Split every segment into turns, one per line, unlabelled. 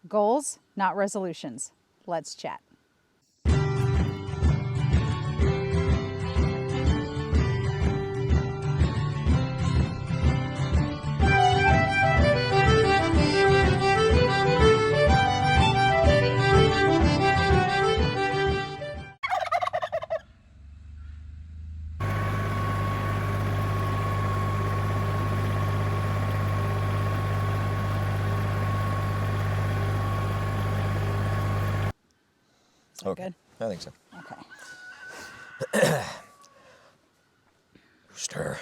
Goals, not resolutions. Let's chat.
Okay.
Good?
I think so.
Okay.
Stir.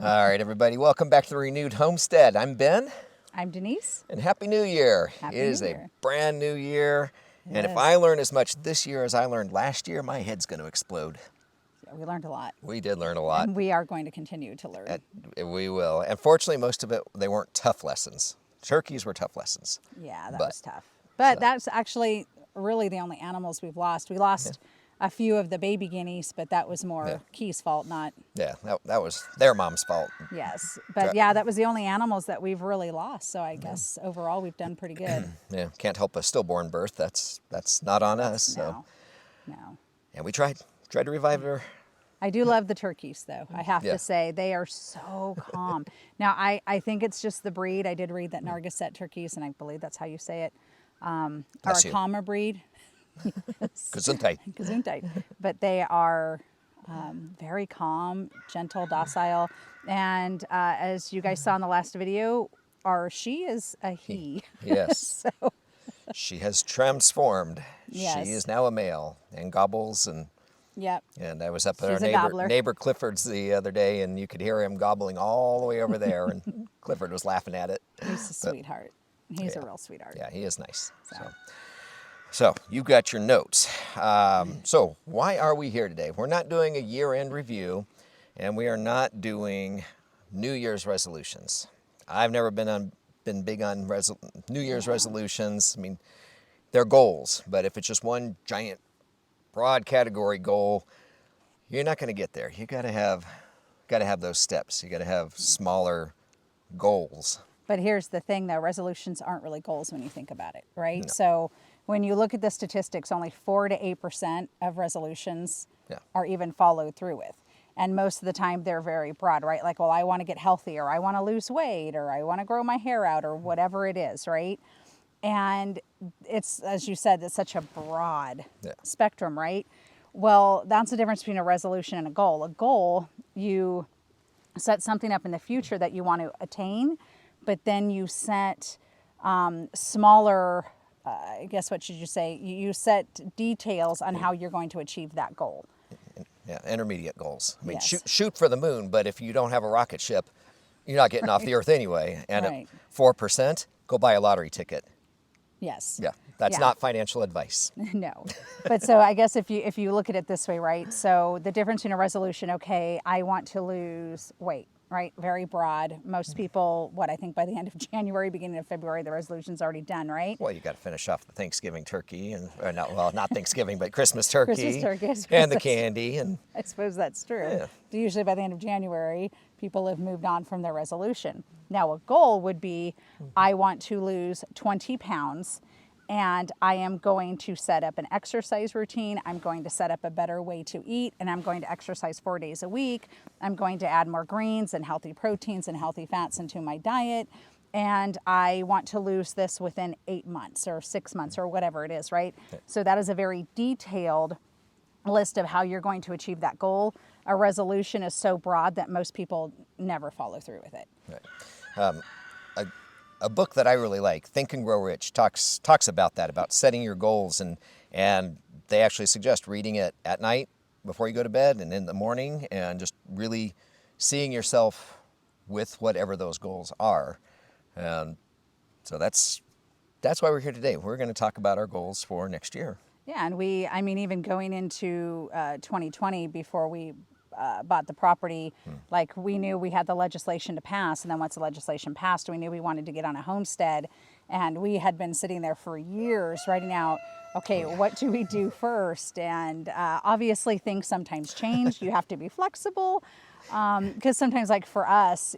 All right, everybody. Welcome back to the Renewed Homestead. I'm Ben.
I'm Denise.
And Happy New Year.
Happy
It is
New
a
Year.
brand new year.
It
And
is.
if I learn as much this year as I learned last year, my head's going to explode.
Yeah, we learned a lot.
We did learn a lot.
And we are going to continue to learn.
We will. And fortunately, most of it, they weren't tough lessons. Turkeys were tough lessons.
Yeah, that
But-
was tough. But
so-
that's actually really the only animals we've lost. We lost a few of the baby guineas, but that was more Key's fault, not...
Yeah, that was their mom's fault.
Yes. But yeah, that was the only animals that we've really lost. So I guess overall we've done pretty good.
Yeah, can't help a stillborn birth. That's not on us. So.
No.
And we tried to revive her.
I do love the turkeys, though. I have
Yeah.
to say they are so calm. Now, I think it's just the breed. I did read that Nargissette turkeys, and I believe that's how you say it, are
Bless
a
you.
calmer breed.
Gesundheit.
Gesundheit. But they are very calm, gentle, docile. And as you guys saw in the last video, she is a he.
Yes.
So,
She has transformed.
Yes.
She is now a male and gobbles
yep.
and I was up at
She's
our
a gobbler.
neighbor Clifford's the other day and you could hear him gobbling all the way over there and Clifford was laughing at it.
He's a sweetheart. He's a real sweetheart.
Yeah, he is nice. So you've got your notes. So why are we here today? We're not doing a year-end review, and we are not doing New Year's resolutions. I've never been big on New Year's resolutions. I mean, they're goals, but if it's just one giant, broad category goal, you're not going to get there. You got to have those steps. You got to have smaller goals.
But here's the thing, though. Resolutions aren't really goals when you think about it, right? So when you look at the statistics, only 4 to 8% of resolutions are even followed through with. And most of the time, they're very broad, right? Like, well, I want to get healthy, or I want to lose weight, or I want to grow my hair out, or whatever it is, right? And it's, as you said, it's such a broad spectrum, right? Well, that's the difference between a resolution and a goal. A goal, you set something up in the future that you want to attain, but then you set smaller, I guess what should you say? You set details on how you're going to achieve that goal.
Yeah, intermediate goals. I mean,
Yes.
shoot for the moon, but if you don't have a rocket ship, you're not getting off the Earth anyway. And
Right.
at 4%, go buy a lottery ticket.
Yes.
Yeah, that's not financial advice.
No. But so I guess if you look at it this way, right? So the difference in a resolution, okay, I want to lose weight, right? Very broad. Most people, I think by the end of January, beginning of February, the resolution's already done, right?
Well, you got to finish off the Thanksgiving turkey not Thanksgiving, but Christmas turkey.
Christmas turkey, I suppose
and the
that's-
candy and
I suppose that's true.
Yeah.
Usually by the end of January, people have moved on from their resolution. Now, a goal would be, I want to lose 20 pounds and I am going to set up an exercise routine. I'm going to set up a better way to eat, and I'm going to exercise 4 days a week. I'm going to add more greens and healthy proteins and healthy fats into my diet. And I want to lose this within 8 months or 6 months or whatever it is, right? So that is a very detailed list of how you're going to achieve that goal. A resolution is so broad that most people never follow through with it.
Right. A book that I really like, Think and Grow Rich, talks about that, about setting your goals, and they actually suggest reading it at night before you go to bed and in the morning, and just really seeing yourself with whatever those goals are. And so that's why we're here today. We're going to talk about our goals for next year.
Yeah, and even going into 2020 before we bought the property, like we knew we had the legislation to pass, and then once the legislation passed, we knew we wanted to get on a homestead, and we had been sitting there for years writing out, okay, what do we do first? And obviously things sometimes change. You have to be flexible, because sometimes, like for us,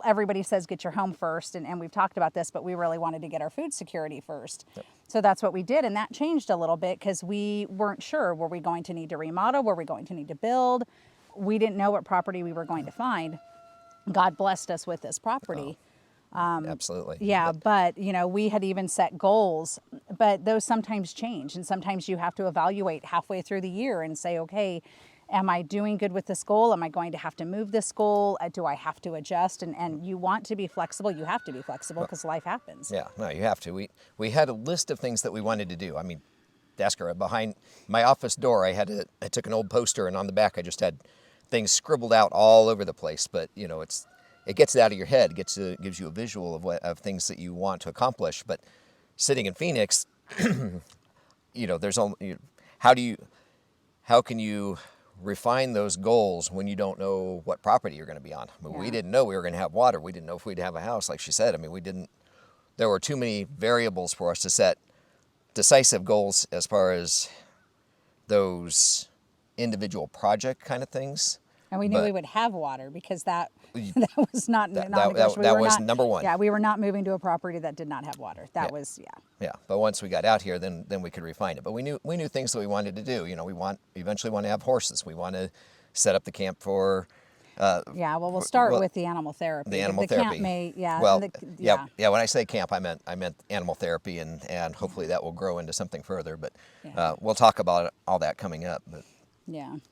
everybody says get your home first, and we've talked about this, but we really wanted to get our food security first. Yep. So that's what we did, and that changed a little bit because we weren't sure, were we going to need to remodel, were we going to need to build? We didn't know what property we were going to find. God blessed us with this property.
Absolutely.
Yeah, but we had even set goals, but those sometimes change, and sometimes you have to evaluate halfway through the year and say, okay, am I doing good with this goal? Am I going to have to move this goal? Do I have to adjust? And you want to be flexible. You have to be flexible because life happens.
Yeah, no, you have to. We had a list of things that we wanted to do. I mean, ask her, behind my office door, I took an old poster, and on the back I just had things scribbled out all over the place. But it gets it out of your head. It gives you a visual of things that you want to accomplish. But sitting in Phoenix, there's only how can you refine those goals when you don't know what property you're going to be on? I mean, we didn't know we were going to have water. We didn't know if we'd have a house, like she said. I mean, there were too many variables for us to set decisive goals as far as those individual project kind of things.
And we knew we would have water because that was not non-negotiable.
That was number one.
Yeah, we were not moving to a property that did not have water. That was.
Yeah, but once we got out here, then we could refine it. But we knew things that we wanted to do. We eventually want to have horses. We want to set up the camp for.
We'll start with the animal therapy.
The animal therapy.
Camp may,
When I say camp, I meant animal therapy, and hopefully that will grow into something further. But we'll talk about all that coming up. But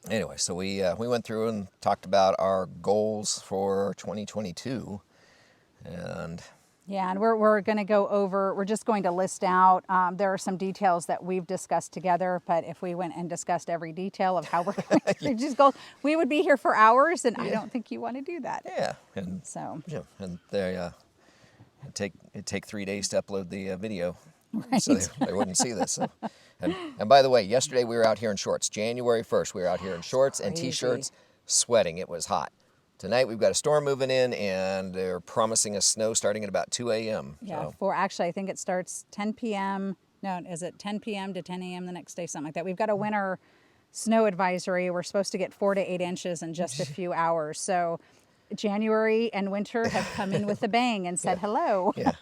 anyway, so we went through and talked about our goals for 2022, and.
Yeah, and we're going to go over, we're just going to list out, there are some details that we've discussed together, but if we went and discussed every detail of how we're going to just go, we would be here for hours, and I don't think you want to do that.
Yeah, and and it'd take 3 days to upload the video,
right.
So they wouldn't see this. So. And by the way, yesterday we were out here in shorts. January 1st, we were out here in shorts and T-shirts, sweating. It was hot. Tonight we've got a storm moving in, and they're promising us snow starting at about 2 a.m.
Yeah, actually I think it starts 10 p.m. No, is it 10 p.m. to 10 a.m. the next day, something like that. We've got a winter snow advisory. We're supposed to get 4 to 8 inches in just a few hours. So January and winter have come in with a bang and said hello.
Yeah.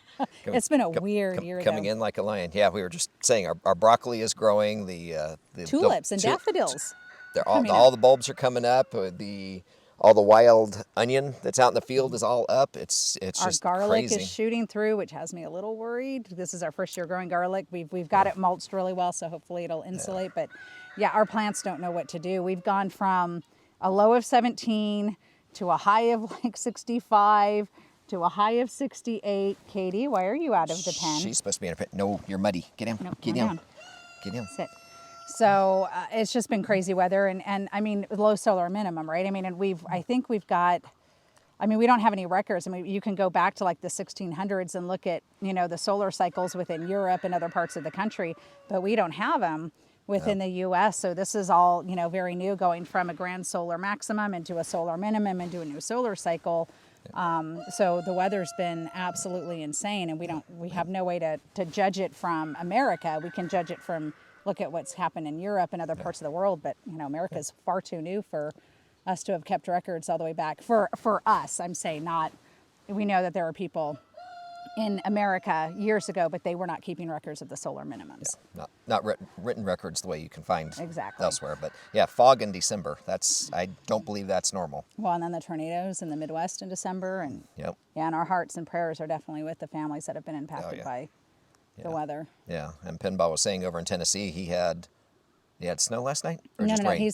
It's been a weird year.
Coming in like a lion. Yeah, we were just saying our broccoli is growing. The
tulips and daffodils.
All the bulbs are coming up. All the wild onion that's out in the field is all up. It's just
our garlic
crazy.
is shooting through, which has me a little worried. This is our first year growing garlic. We've got it mulched really well, so hopefully it'll insulate. But our plants don't know what to do. We've gone from a low of 17 to a high of like 65 to a high of 68. Katie, why are you out of the pen?
She's supposed to be in a pen. No, you're muddy. Get down.
No,
Get down. Get down.
Sit. So it's just been crazy weather, and I mean, low solar minimum, right? I mean, and we don't have any records. I mean, you can go back to like the 1600s and look at, the solar cycles within Europe and other parts of the country, but we don't have them within the U.S. So this is all, very new, going from a grand solar maximum into a solar minimum into a new solar cycle. So the weather's been absolutely insane, and we have no way to judge it from America. We can judge it from look at what's happened in Europe and other parts of the world, but America's far too new for us to have kept records all the way back. For us, I'm saying, not. We know that there are people in America years ago, but they were not keeping records of the solar minimums.
Yeah, not written records the way you can find
exactly
elsewhere. But fog in December. I don't believe that's normal.
Well, and then the tornadoes in the Midwest in December, and and our hearts and prayers are definitely with the families that have been impacted by the weather.
Yeah, and Pinball was saying over in Tennessee he had snow last night? Or
no,
just rain?
He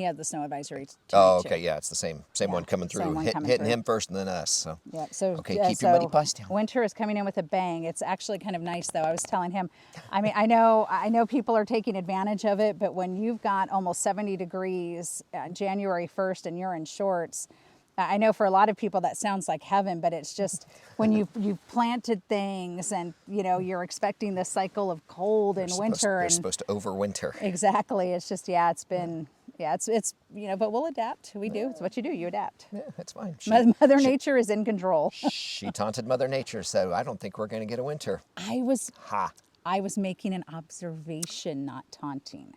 had the snow advisory tonight.
Oh, okay, yeah, it's the same one coming through, hitting him first and then us. So keep your muddy paws down.
Winter is coming in with a bang. It's actually kind of nice, though. I was telling him, I mean, I know people are taking advantage of it, but when you've got almost 70 degrees January 1st and you're in shorts, I know for a lot of people that sounds like heaven, but it's just when you've planted things and you're expecting this cycle of cold and winter.
They're supposed to overwinter.
Exactly. It's just it's been it's but we'll adapt. We do. It's what you do. You adapt.
Yeah, that's fine.
Mother Nature is in control.
She taunted Mother Nature, so I don't think we're going to get a winter.
I was making an observation, not taunting.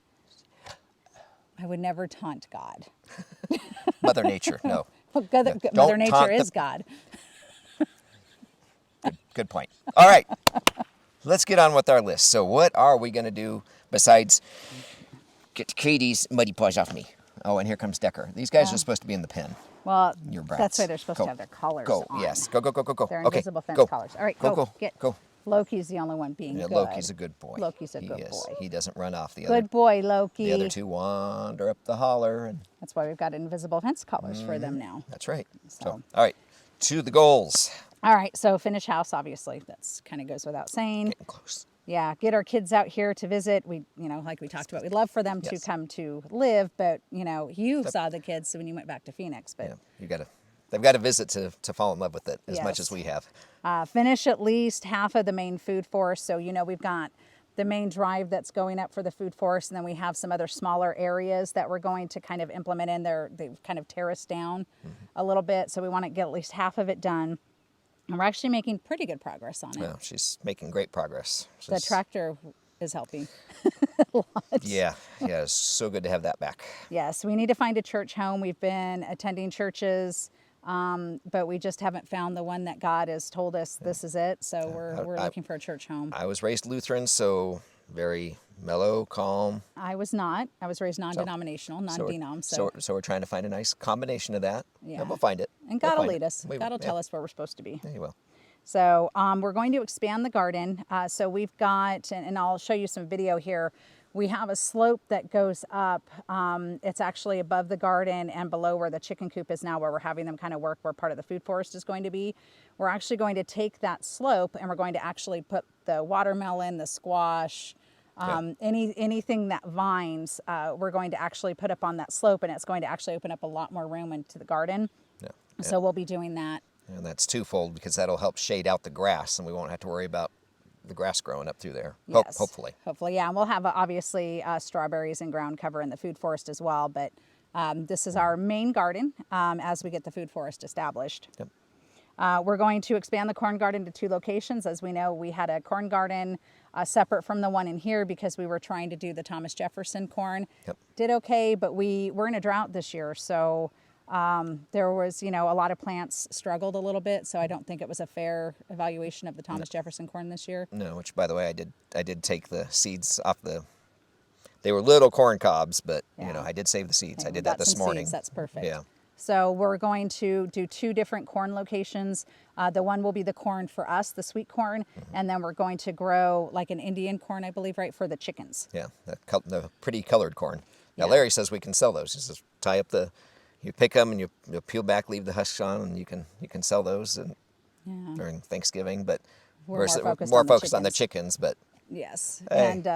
I would never taunt God.
Mother Nature, no.
Mother Nature is God.
Good point. All right, let's get on with our list. So what are we going to do besides get Katie's muddy paws off me? Oh, and here comes Decker. These guys are supposed to be in the pen.
Well,
Your brats.
that's why they're supposed to have their collars
Go.
on.
Yes. Go.
They're
Okay.
invisible fence
Go.
collars. All right,
Go.
Go. Loki's the only one being good.
Loki's a good boy.
Loki's a good boy.
He doesn't run off.
Good boy, Loki.
The other two wander up the holler. And
that's why we've got invisible fence collars for them now.
that's right.
So,
all right, to the goals.
All right, so finish house, obviously. That's kind of goes without saying.
Getting close.
Yeah, get our kids out here to visit. We, like we talked about, we'd love for them to come to live, but, you saw the kids when you went back to Phoenix. But
they've got to visit to fall in love with it as much as we have.
Finish at least half of the main food forest. So, we've got the main drive that's going up for the food forest, and then we have some other smaller areas that we're going to kind of implement in there. They've kind of terraced down a little bit, so we want to get at least half of it done. And we're actually making pretty good progress on it.
Yeah, she's making great progress.
The tractor is helping a lot.
Yeah, it's so good to have that back.
Yes, we need to find a church home. We've been attending churches, but we just haven't found the one that God has told us this is it. So we're looking for a church home.
I was raised Lutheran, so very mellow, calm.
I was not. I was raised non-denominational, non-denom.
So we're trying to find a nice combination of that.
Yeah.
And we'll find it.
And God will lead us. God will tell us where we're supposed to be.
Yeah, He will.
So we're going to expand the garden. So we've got, and I'll show you some video here. We have a slope that goes up. It's actually above the garden and below where the chicken coop is now, where we're having them kind of work, where part of the food forest is going to be. We're actually going to take that slope and we're going to actually put the watermelon, the squash, anything that vines, we're going to actually put up on that slope, and it's going to actually open up a lot more room into the garden.
Yeah.
So we'll be doing that.
And that's twofold, because that'll help shade out the grass, and we won't have to worry about the grass growing up through there.
Yes.
Hopefully.
Hopefully, yeah. And we'll have obviously strawberries and ground cover in the food forest as well. But this is our main garden as we get the food forest established.
Yep.
We're going to expand the corn garden to 2 locations. As we know, we had a corn garden separate from the one in here because we were trying to do the Thomas Jefferson corn.
Yep.
Did okay, but we were in a drought this year. So there was, a lot of plants struggled a little bit. So I don't think it was a fair evaluation of the Thomas Jefferson corn this year.
No, which, by the way, I did take the seeds off they were little corn cobs, but, I did save the seeds. I did that this morning.
Seeds. That's perfect.
Yeah.
So we're going to do 2 different corn locations. The one will be the corn for us, the sweet corn, and then we're going to grow like an Indian corn, I believe, right, for the chickens.
Yeah, the pretty colored corn. Now, Larry says we can sell those. He says tie up you pick them and you peel back, leave the husks on, and you can sell those during Thanksgiving. But
we're
more focused on the chickens. But
yes,
hey.
And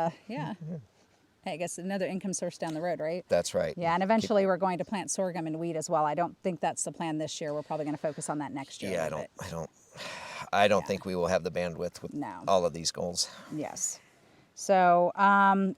I guess another income source down the road, right?
That's right.
Yeah, and eventually we're going to plant sorghum and wheat as well. I don't think that's the plan this year. We're probably going to focus on that next year.
Yeah, I don't think we will have the bandwidth with all of these goals.
Yes. So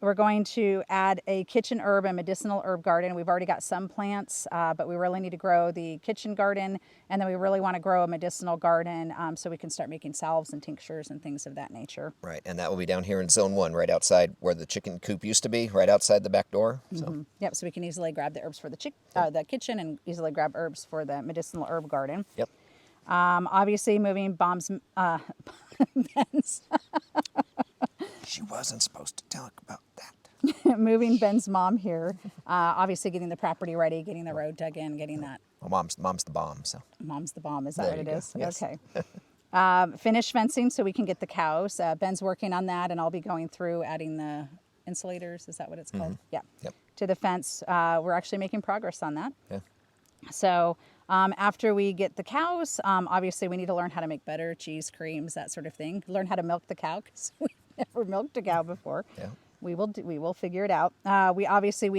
we're going to add a kitchen herb and medicinal herb garden. We've already got some plants, but we really need to grow the kitchen garden, and then we really want to grow a medicinal garden so we can start making salves and tinctures and things of that nature.
Right, and that will be down here in Zone 1, right outside where the chicken coop used to be, right outside the back door. So.
Yep, so we can easily grab the herbs for the kitchen and easily grab herbs for the medicinal herb garden.
Yep.
Obviously, moving Ben's.
She wasn't supposed to talk about that.
Moving Ben's mom here. Obviously, getting the property ready, getting the road dug in, getting that.
Well, mom's the bomb. So.
Mom's the bomb. Is that what it is?
Yes.
Okay. Finish fencing so we can get the cows. Ben's working on that, and I'll be going through adding the insulators. Is that what it's called? Yeah.
Yep.
To the fence. We're actually making progress on that.
Yeah.
So after we get the cows, obviously we need to learn how to make butter, cheese, creams, that sort of thing. Learn how to milk the cow because we've never milked a cow before.
Yeah.
We will figure it out. We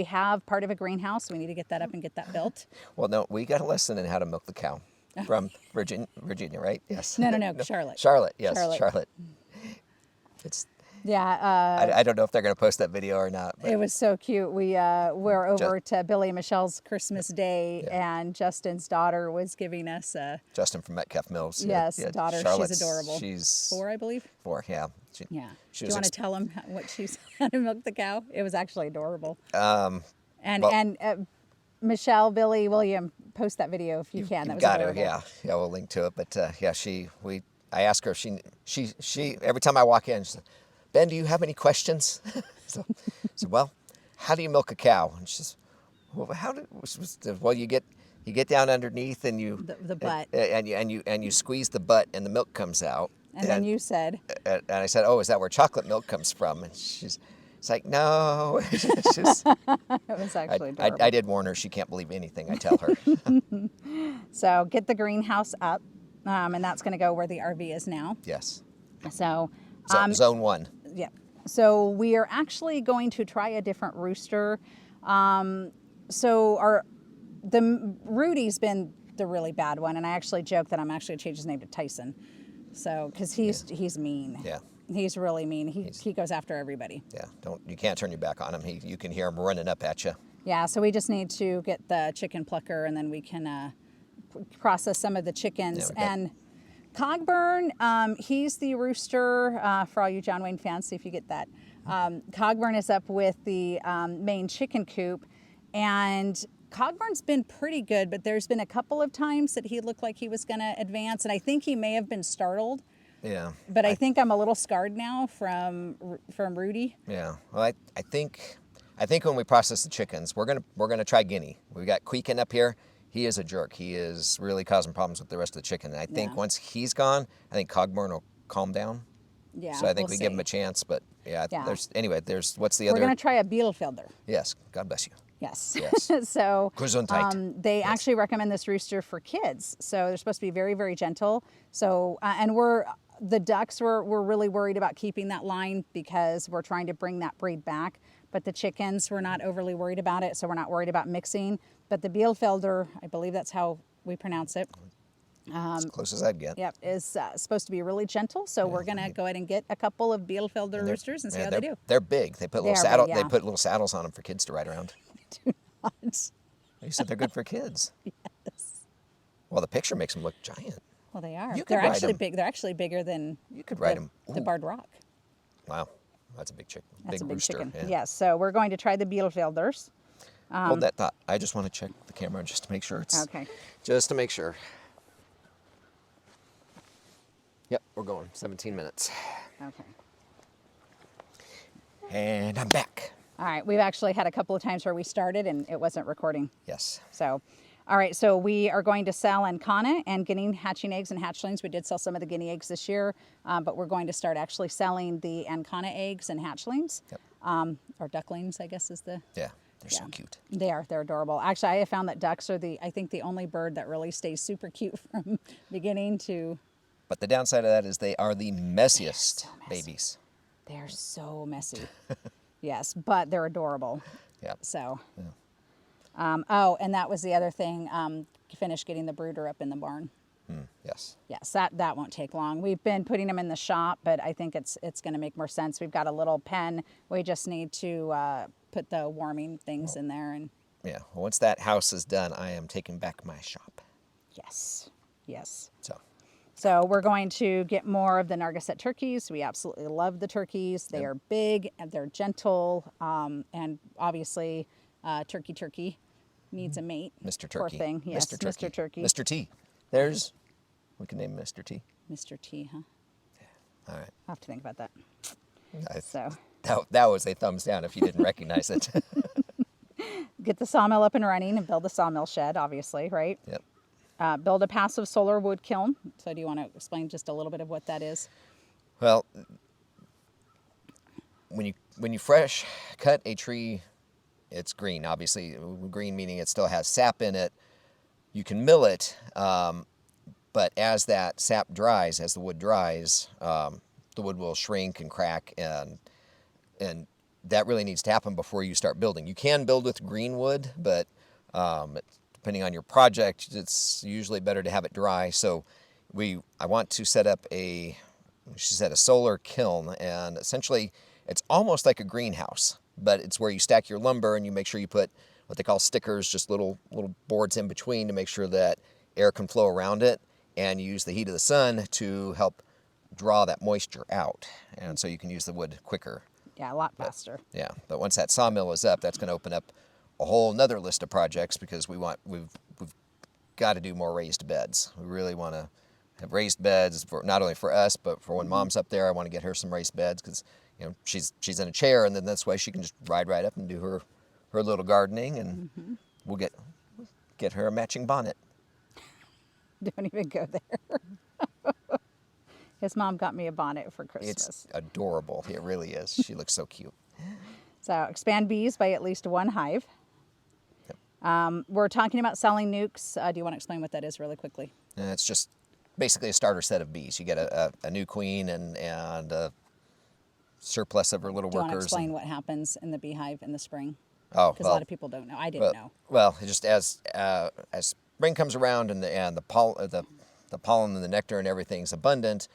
have part of a greenhouse. We need to get that up and get that built.
Well, no, we got a lesson in how to milk the cow from Virginia, right? Yes.
No, Charlotte.
Charlotte, yes, Charlotte. It's.
Yeah.
I don't know if they're going to post that video or not. But.
It was so cute. We're over to Billy and Michelle's Christmas Day, and Justin's daughter was giving us a...
Justin from Metcalf Mills.
Yes, daughter.
Charlotte's,
she's adorable.
She's
4, I believe.
4, yeah.
Do you want to tell him how to milk the cow? It was actually adorable. Michelle, Billy, William, post that video if you can. That was
got
adorable.
her, yeah. We'll link to it. But yeah, I asked her if she every time I walk in, she said, Ben, do you have any questions? So I said, well, how do you milk a cow? And she says, well, you get down underneath and you
The butt.
and you squeeze the butt and the milk comes out.
And then you said,
and I said, oh, is that where chocolate milk comes from? And it's like, no. It's just,
it was actually adorable.
I did warn her she can't believe anything I tell her.
So get the greenhouse up, and that's going to go where the RV is now.
Yes.
So
Zone 1.
yeah. So we are actually going to try a different rooster. So Rudy's been the really bad one, and I actually joke that I'm actually change his name to Tyson. So because he's mean.
Yeah.
He's really mean. He goes after everybody.
Yeah. You can't turn your back on him. You can hear him running up at you.
Yeah. So we just need to get the chicken plucker, and then we can process some of the chickens.
Yeah,
and Cogburn, he's the rooster for all you John Wayne fans. See if you get that. Cogburn is up with the main chicken coop, and Cogburn's been pretty good, but there's been a couple of times that he looked like he was going to advance, and I think he may have been startled.
Yeah.
But I think I'm a little scarred now from Rudy.
Yeah. Well, I think when we process the chickens, we're gonna try Guinea. We got Queekin up here. He is a jerk. He is really causing problems with the rest of the chicken. And I think once he's gone, I think Cogburn will calm down.
Yeah.
So I think
we'll
we give him a chance. But yeah. There's what's the other?
We're gonna try a bielefelder.
Yes. God bless you.
Yes.
Yes.
So
Gesundheit.
they actually recommend this rooster for kids. So they're supposed to be very, very gentle. So and the ducks we're really worried about keeping that line because we're trying to bring that breed back. But the chickens, we're not overly worried about it, so we're not worried about mixing. But the bielefelder, I believe that's how we pronounce it.
As close as I'd get.
Yep, is supposed to be really gentle. So we're gonna go ahead and get a couple of bielefelder roosters and see how they do.
They're big. They put They put little saddles on them for kids to ride around.
Do not.
You said they're good for kids.
Yes.
Well, the picture makes them look giant.
Well, they are.
You could
They're
ride
actually
them.
big. They're actually bigger than
You could ride them.
the barred rock.
Wow, that's a big chicken.
That's a big
rooster.
chicken.
Yeah.
Yes. So we're going to try the bielefelders.
Hold that thought. I just want to check the camera just to make sure it's
Okay.
Just to make sure. Yep, we're going 17 minutes.
Okay.
And I'm back.
All right. We've actually had a couple of times where we started and it wasn't recording.
Yes.
So, all right. So we are going to sell ancona and getting hatching eggs and hatchlings. We did sell some of the guinea eggs this year, but we're going to start actually selling the ancona eggs and hatchlings.
Yep.
Or ducklings, I guess is the...
Yeah, they're so cute.
They are. They're adorable. Actually, I have found that ducks are I think the only bird that really stays super cute from beginning to...
But the downside of that is they are the messiest babies.
They're so messy. Yes, but they're adorable.
Yeah.
So, and that was the other thing. Finish getting the brooder up in the barn.
Yes.
Yes, that won't take long. We've been putting them in the shop, but I think it's going to make more sense. We've got a little pen. We just need to put the warming things in there. And
Yeah. Well, once that house is done, I am taking back my shop.
yes, yes.
So
we're going to get more of the Narragansett turkeys. We absolutely love the turkeys. They are big and they're gentle. And obviously, Turkey needs a mate.
Mr. Turkey.
Poor thing. Yes, Mr. Turkey.
Mr. T. We can name Mr. T.
Mr. T, huh?
All right.
I'll have to think about that.
Nice.
So
That was a thumbs down if you didn't recognize it.
get the sawmill up and running and build the sawmill shed, obviously, right?
Yep.
Build a passive solar wood kiln. So do you want to explain just a little bit of what that is?
Well, when you fresh cut a tree, it's green. Obviously, green meaning it still has sap in it. You can mill it, but as that sap dries, as the wood dries, the wood will shrink and crack, and that really needs to happen before you start building. You can build with green wood, but depending on your project, it's usually better to have it dry. So I want to set up a solar kiln, and essentially it's almost like a greenhouse, but it's where you stack your lumber and you make sure you put what they call stickers, just little boards in between to make sure that air can flow around it, and you use the heat of the sun to help draw that moisture out, and so you can use the wood quicker.
Yeah, a lot faster.
Yeah, but once that sawmill is up, that's going to open up a whole nother list of projects because we've got to do more raised beds. We really want to have raised beds for not only for us, but for when Mom's up there. I want to get her some raised beds because she's in a chair, and then that's why she can just ride right up and do her little gardening, and we'll get her a matching bonnet.
Don't even go there. His mom got me a bonnet for Christmas.
It's adorable. It really is. She looks so cute.
So expand bees by at least one hive.
Yep.
We're talking about selling nukes. Do you want to explain what that is really quickly?
It's just basically a starter set of bees. You get a new queen and a surplus of her little
Do you
workers.
want to explain what happens in the beehive in the spring?
Oh,
because a lot of people don't know. I didn't know.
Well, just as spring comes around and the pollen and the nectar and everything's abundant,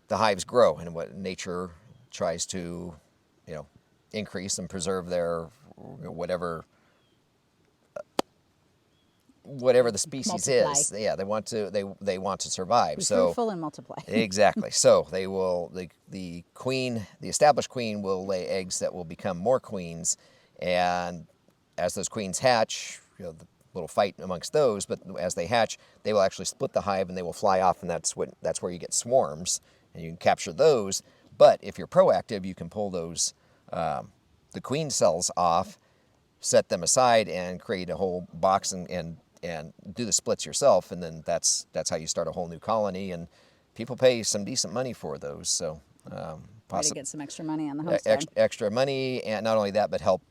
the hives grow, and what nature tries to, increase and preserve their whatever the species
Multiply.
is. Yeah, they want to survive.
Be
so
fruitful and multiply.
Exactly. So they will the established queen will lay eggs that will become more queens, and as those queens hatch, the little fight amongst those. But as they hatch, they will actually split the hive and they will fly off, and that's where you get swarms, and you can capture those. But if you're proactive, you can pull those the queen cells off, set them aside, and create a whole box and do the splits yourself, and then that's how you start a whole new colony. And people pay some decent money for those. So
Try to get some extra money on the homestead.
Extra money, and not only that, but help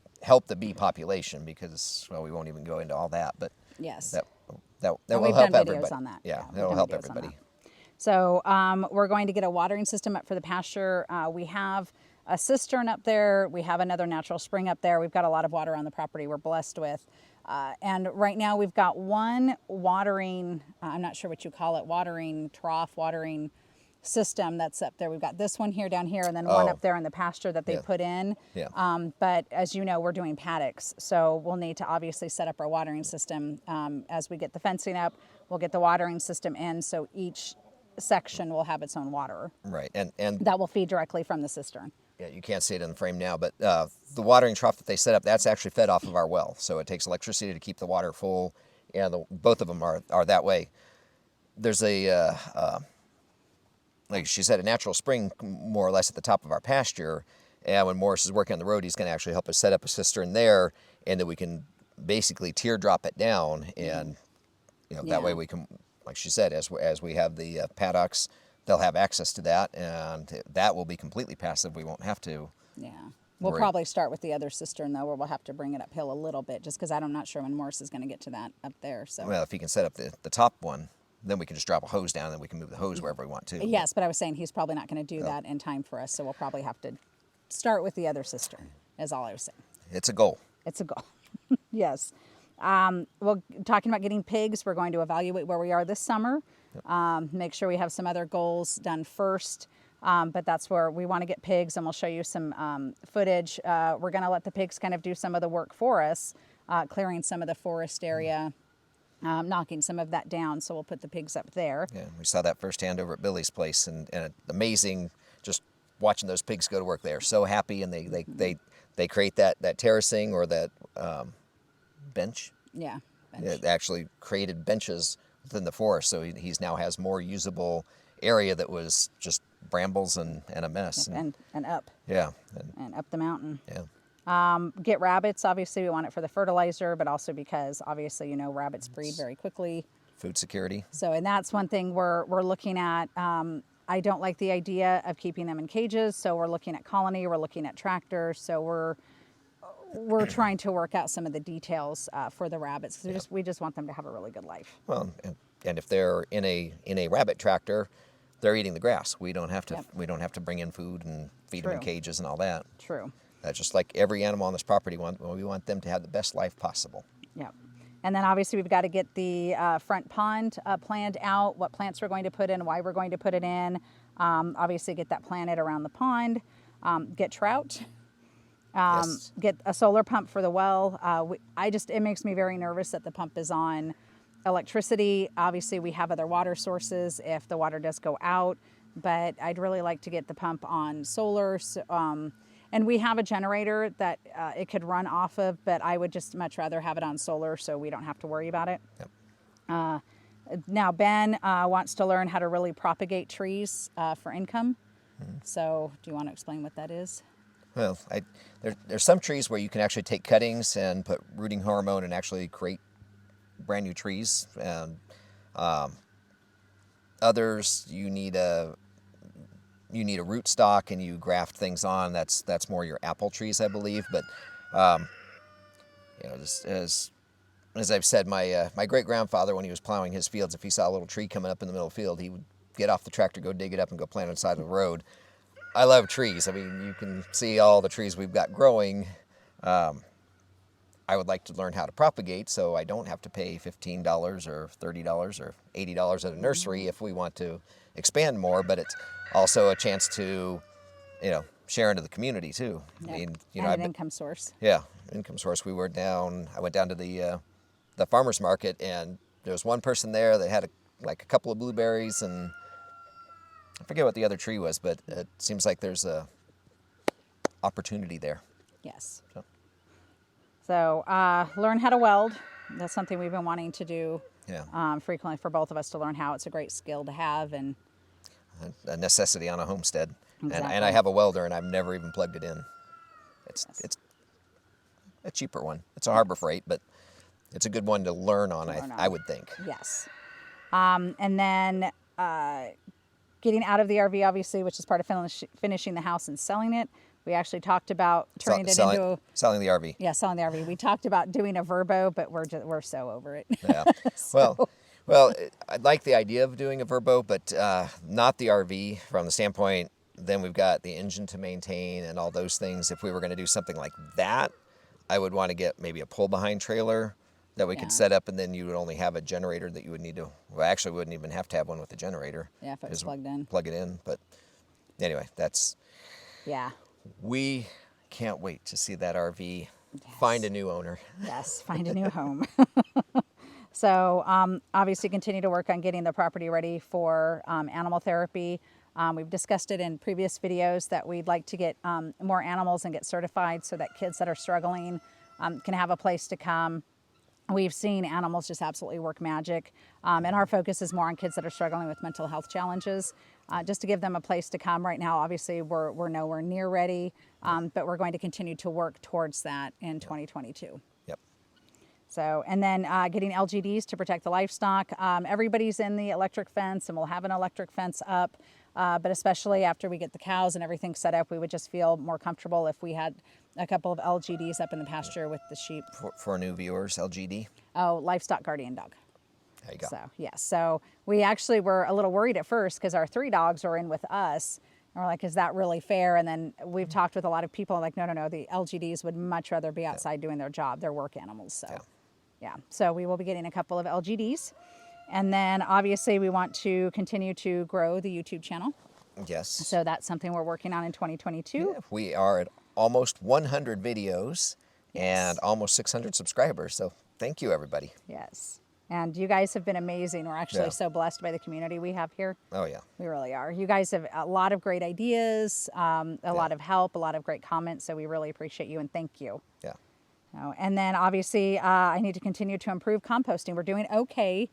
the bee population, because we won't even go into all that, but
yes,
that will
we've
help
done
everybody.
videos on that.
Yeah, that'll help everybody.
So we're going to get a watering system up for the pasture. We have a cistern up there. We have another natural spring up there. We've got a lot of water on the property we're blessed with. And right now we've got one watering, I'm not sure what you call it, watering trough, watering system that's up there. We've got this one here, down here, and then one up there in the pasture that they put in.
Yeah.
But as you know, we're doing paddocks, so we'll need to obviously set up our watering system. As we get the fencing up, we'll get the watering system in, so each section will have its own water.
Right, and
that will feed directly from the cistern.
Yeah, you can't see it in the frame now, but the watering trough that they set up, that's actually fed off of our well. So it takes electricity to keep the water full, and both of them are that way. There's like she said, a natural spring more or less at the top of our pasture, and when Morris is working on the road, he's going to actually help us set up a cistern there, and then we can basically teardrop it down, and that way we can, like she said, as we have the paddocks, they'll have access to that, and that will be completely passive. We won't have to.
Yeah. We'll probably start with the other cistern, though, where we'll have to bring it uphill a little bit, just because I'm not sure when Morris is going to get to that up there. So.
Well, if he can set up the top one, then we can just drop a hose down, and then we can move the hose wherever we want to.
Yes, but I was saying he's probably not going to do that in time for us, so we'll probably have to start with the other cistern, is all I was saying.
It's a goal.
It's a goal. Yes. Well, talking about getting pigs, we're going to evaluate where we are this summer. Make sure we have some other goals done first, but that's where we want to get pigs, and we'll show you some footage. We're going to let the pigs kind of do some of the work for us, clearing some of the forest area, knocking some of that down, so we'll put the pigs up there.
Yeah, we saw that firsthand over at Billy's place, and amazing just watching those pigs go to work. They are so happy, and they create that terracing or that bench.
Yeah. Bench.
It actually created benches within the forest, so he's now has more usable area that was just brambles and a mess.
And up.
Yeah.
And up the mountain.
Yeah.
Get rabbits. Obviously, we want it for the fertilizer, but also because obviously, rabbits breed very quickly.
Food security.
So, and that's one thing we're looking at. I don't like the idea of keeping them in cages, so we're looking at colony. We're looking at tractors. So we're trying to work out some of the details for the rabbits, because we just want them to have a really good life.
Well, and if they're in a rabbit tractor, they're eating the grass. We don't have to bring in food and feed them in cages and all that.
True.
That's just like every animal on this property. We want them to have the best life possible.
Yeah. And then obviously we've got to get the front pond planned out, what plants we're going to put in, why we're going to put it in. Obviously get that planted around the pond. Get trout.
Yes.
Get a solar pump for the well. It makes me very nervous that the pump is on electricity. Obviously we have other water sources if the water does go out, but I'd really like to get the pump on solar. And we have a generator that it could run off of, but I would just much rather have it on solar so we don't have to worry about it.
Yep.
Now, Ben wants to learn how to really propagate trees for income. So do you want to explain what that is?
Well, there's some trees where you can actually take cuttings and put rooting hormone and actually create brand new trees. And others, you need a root stock and you graft things on. That's more your apple trees, I believe. But just as I've said, my great grandfather, when he was plowing his fields, if he saw a little tree coming up in the middle of the field, he would get off the tractor, go dig it up, and go plant it on the side of the road. I love trees. I mean, you can see all the trees we've got growing. I would like to learn how to propagate so I don't have to pay $15 or $30 or $80 at a nursery if we want to expand more, but it's also a chance to, share into the community too.
Yep.
I mean,
and an income source.
Yeah, income source. I went down to the farmer's market, and there was one person there that had a couple of blueberries, and I forget what the other tree was, but it seems like there's a opportunity there.
Yes. So learn how to weld. That's something we've been wanting to do frequently for both of us to learn how. It's a great skill to have and
a necessity on a homestead.
Exactly.
And I have a welder, and I've never even plugged it in. It's a cheaper one. It's a Harbor Freight, but it's a good one to learn on. I would think.
Yes. And then getting out of the RV, obviously, which is part of finishing the house and selling it. We actually talked about turning it into
selling the RV.
Yeah, selling the RV. We talked about doing a Verbo, but we're so over it.
Yeah. Well, I like the idea of doing a Verbo, but not the RV from the standpoint. Then we've got the engine to maintain and all those things. If we were going to do something like that, I would want to get maybe a pull-behind trailer that we could set up, and then you would only have a generator that you would need to. Well, actually, we wouldn't even have to have one with a generator.
Yeah, if it was plugged in.
Plug it in. But anyway, that's.
Yeah.
We can't wait to see that RV find a new owner.
Yes, find a new home. So obviously continue to work on getting the property ready for animal therapy. We've discussed it in previous videos that we'd like to get more animals and get certified so that kids that are struggling can have a place to come. We've seen animals just absolutely work magic. And our focus is more on kids that are struggling with mental health challenges, just to give them a place to come. Right now, obviously, we're nowhere near ready, but we're going to continue to work towards that in 2022.
Yep.
So, and then getting LGDs to protect the livestock. Everybody's in the electric fence, and we'll have an electric fence up. But especially after we get the cows and everything set up, we would just feel more comfortable if we had a couple of LGDs up in the pasture with the sheep.
For new viewers, LGD?
Oh, livestock guardian dog.
There you go.
So, yeah. So we actually were a little worried at first because our 3 dogs are in with us. And we're like, is that really fair? And then we've talked with a lot of people like, no, the LGDs would much rather be outside doing their job. They're work animals. So, yeah. So we will be getting a couple of LGDs. And then obviously we want to continue to grow the YouTube channel.
Yes.
So that's something we're working on in 2022.
Yeah, we are at almost 100 videos and almost 600 subscribers. So thank you, everybody.
Yes. And you guys have been amazing. We're actually so blessed by the community we have here.
Oh, yeah.
We really are. You guys have a lot of great ideas, a lot of help, a lot of great comments. So we really appreciate you and thank you.
Yeah.
And then obviously I need to continue to improve composting. We're doing okay,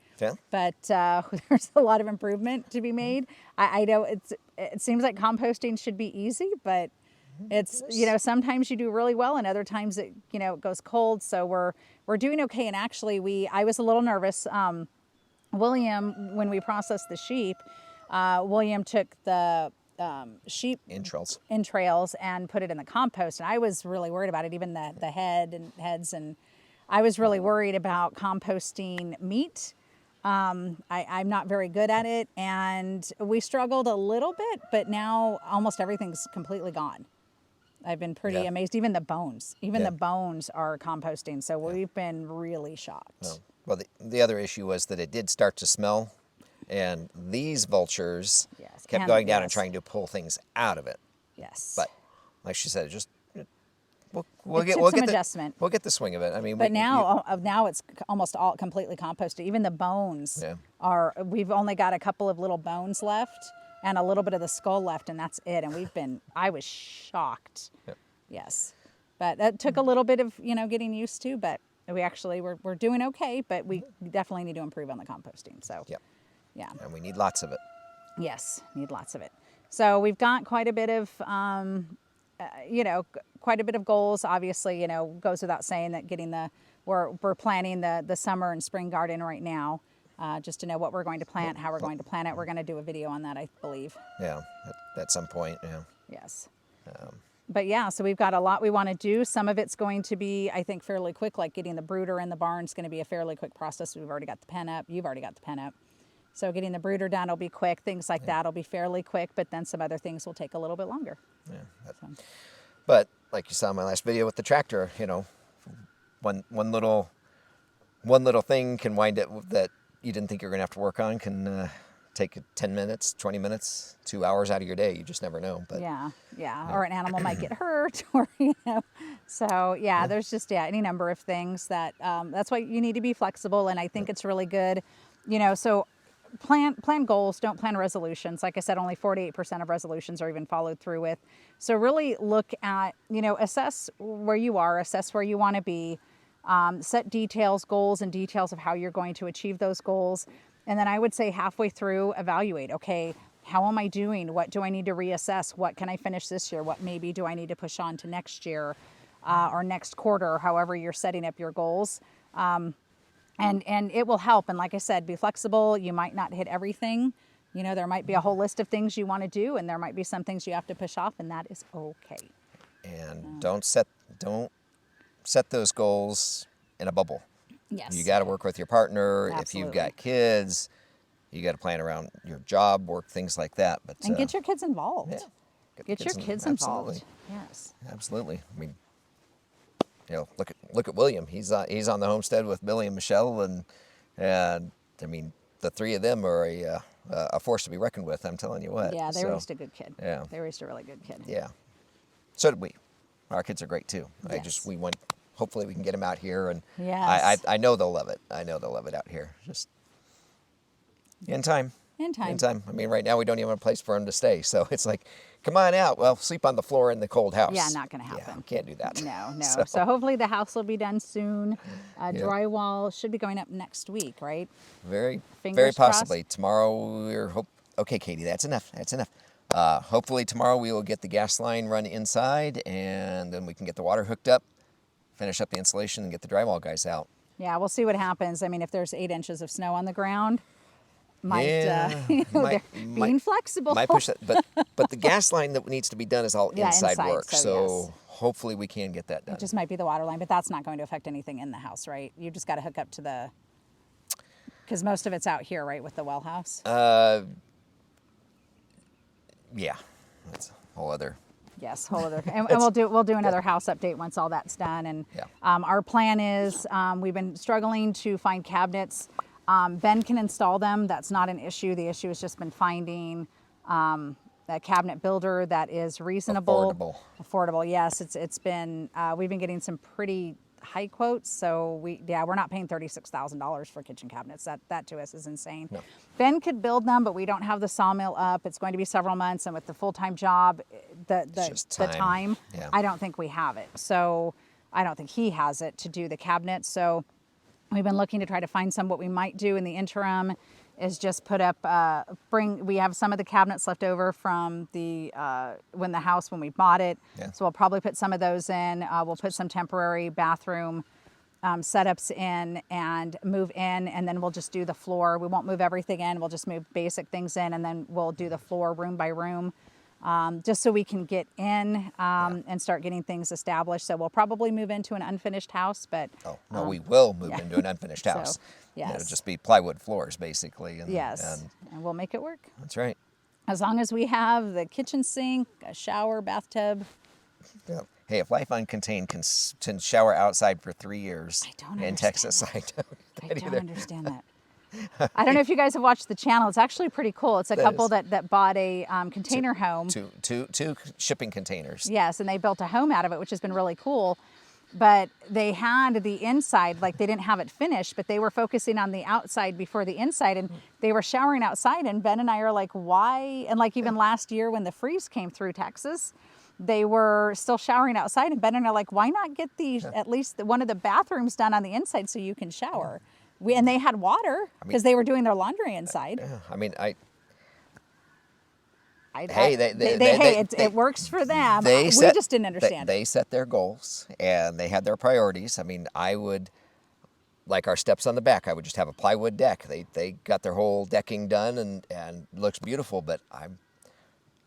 but there's a lot of improvement to be made. I know it seems like composting should be easy, but it's, sometimes you do really well and other times it, it goes cold. So we're doing okay. And actually I was a little nervous. William, when we processed the sheep, William took the sheep entrails and put it in the compost. And I was really worried about it, even the heads. And I was really worried about composting meat. I'm not very good at it. And we struggled a little bit, but now almost everything's completely gone. I've been pretty amazed. Even the bones, the bones are composting. So we've been really shocked.
Well, the other issue was that it did start to smell. And these vultures kept going down and trying to pull things out of it.
Yes.
But like she said,
we'll get some adjustment.
We'll get the swing of it. I mean,
but now it's almost all completely composted. Even the bones are. We've only got a couple of little bones left and a little bit of the skull left, and that's it. And I was shocked Yes. But that took a little bit of, getting used to, but we're doing okay, but we definitely need to improve on the composting. So,
Yep.
yeah.
And we need lots of it.
Yes, need lots of it. So we've got quite a bit of, quite a bit of goals. Obviously, goes without saying that we're planning the summer and spring garden right now, just to know what we're going to plant, how we're going to plant it. We're going to do a video on that, I believe.
Yeah, at some point, yeah.
Yes. But yeah, so we've got a lot we want to do. Some of it's going to be, I think, fairly quick, like getting the brooder in the barn is going to be a fairly quick process. We've already got the pen up. You've already got the pen up. So getting the brooder done will be quick. Things like that will be fairly quick, but then some other things will take a little bit longer.
Yeah. But like you saw in my last video with the tractor, one little thing can wind up that you didn't think you were going to have to work on can take 10 minutes, 20 minutes, 2 hours out of your day. You just never know. But
yeah. Or an animal might get hurt, or So there's just any number of things that's why you need to be flexible. And I think it's really good, So plan goals, don't plan resolutions. Like I said, only 48% of resolutions are even followed through with. So really look at, assess where you are, assess where you want to be, set goals and details of how you're going to achieve those goals. And then I would say halfway through, evaluate, okay, how am I doing? What do I need to reassess? What can I finish this year? What maybe do I need to push on to next year or next quarter, however you're setting up your goals. And it will help. And like I said, be flexible. You might not hit everything. There might be a whole list of things you want to do, and there might be some things you have to push off, and that is okay.
And don't set those goals in a bubble.
Yes.
You got to work with your partner.
Absolutely.
If you've got kids, you got to plan around your job, work, things like that. But
and get your kids involved.
Yeah,
get your kids involved. Yes.
Absolutely. I mean, look at William. He's on the homestead with Billy and Michelle, and I mean, the three of them are a force to be reckoned with. I'm telling you what.
Yeah, they raised a good kid.
Yeah,
they raised a really good kid.
Yeah. So did we. Our kids are great too.
Yes.
Hopefully we can get them out here, and
yes.
I know they'll love it. I know they'll love it out here. Just in time. I mean, right now we don't even have a place for them to stay, so it's like, come on out. Well, sleep on the floor in the cold house.
Yeah, not going to happen.
Yeah, can't do that.
No. So hopefully the house will be done soon. Drywall should be going up next week, right?
Very
Fingers
possibly.
crossed.
Tomorrow Okay, Katie, that's enough. Hopefully tomorrow we will get the gas line run inside, and then we can get the water hooked up, finish up the insulation, and get the drywall guys out.
Yeah, we'll see what happens. I mean, if there's 8 inches of snow on the ground, they're being flexible.
Might push that, but the gas line that needs to be done is all inside work. So
yes.
Hopefully we can get that done.
It just might be the water line, but that's not going to affect anything in the house, right? You just got to hook up to because most of it's out here, right, with the well house.
Yeah, that's a whole other.
Yes, whole other, and we'll do another house update once all that's done. And our plan is we've been struggling to find cabinets. Ben can install them. That's not an issue. The issue has just been finding a cabinet builder that is reasonable, affordable. Yes, it's been. We've been getting some pretty high quotes, so we're not paying $36,000 for kitchen cabinets. That to us is insane.
No.
Ben could build them, but we don't have the sawmill up. It's going to be several months, and with the full-time job, the time, I don't think we have it. So I don't think he has it to do the cabinets. So we've been looking to try to find some. What we might do in the interim is just put up, we have some of the cabinets left over from when we bought it. Yeah. So we'll probably put some of those in. We'll put some temporary bathroom setups in and move in, and then we'll just do the floor. We won't move everything in. We'll just move basic things in, and then we'll do the floor room by room. Just so we can get in and start getting things established. So we'll probably move into an unfinished house, but...
we will move into an unfinished house.
So, yes.
It'll just be plywood floors, basically. And
we'll make it work.
That's right.
As long as we have the kitchen sink, a shower, bathtub.
Yeah. Hey, if Life Uncontained can shower outside for 3 years in Texas, I don't
understand that. I don't know if you guys have watched the channel. It's actually pretty cool. It's a couple that bought a container home.
Two shipping containers.
Yes, and they built a home out of it, which has been really cool. But they had the inside, like they didn't have it finished, but they were focusing on the outside before the inside, and they were showering outside. And Ben and I are like, why? And like even last year when the freeze came through Texas, they were still showering outside, and Ben and I are like, why not get at least one of the bathrooms done on the inside so you can shower? And they had water because they were doing their laundry inside.
Yeah, I mean,
it works for them. We just didn't understand.
They set their goals and they had their priorities. I mean, I would, like our steps on the back, I would just have a plywood deck. They got their whole decking done and looks beautiful, but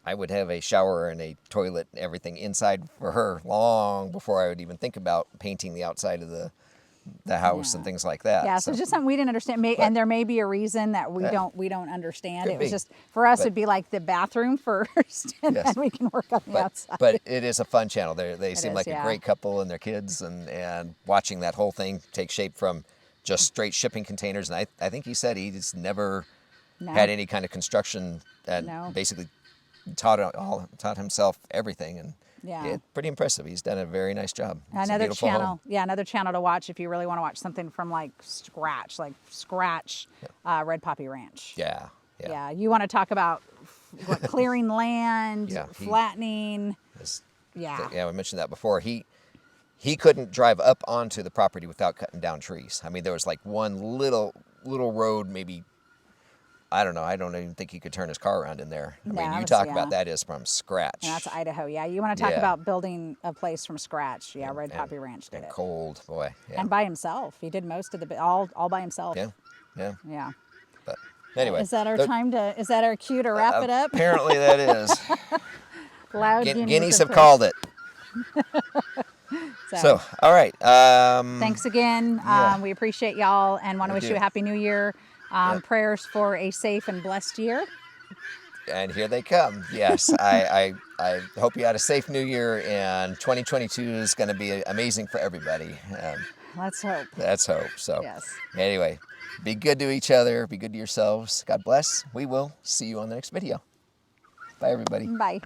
I would have a shower and a toilet and everything inside for her long before I would even think about painting the outside of the house and things like that.
Yeah, so just something we didn't understand, and there may be a reason that we don't understand. It was just for us, it'd be like the bathroom first, and then we can work on the outside.
But it is a fun channel. They seem like a great couple and their kids, and watching that whole thing take shape from just straight shipping containers. And I think he said he's never had any kind of construction, and basically taught himself everything. And pretty impressive. He's done a very nice job.
Another channel, another channel to watch if you really want to watch something from scratch Red Poppy Ranch.
Yeah.
You want to talk about clearing land, flattening.
We mentioned that before. He couldn't drive up onto the property without cutting down trees. I mean, there was like one little road, maybe. I don't know. I don't even think he could turn his car around in there. I mean, you talk about that is from scratch.
And that's Idaho. Yeah, you want to talk about building a place from scratch. Yeah, Red Poppy Ranch did it.
Cold, boy. Yeah.
And by himself. He did most of all by himself.
Yeah. But anyway.
Is that our cue to wrap it up?
Apparently that is.
Loud
guineas have called it. So, all right.
Thanks again. We appreciate y'all and want to wish you a Happy New Year. Prayers for a safe and blessed year.
And here they come. Yes, I hope you had a safe New Year, and 2022 is going to be amazing for everybody.
Let's hope.
Let's hope. So,
yes.
Anyway, be good to each other. Be good to yourselves. God bless. We will see you on the next video. Bye, everybody.
Bye.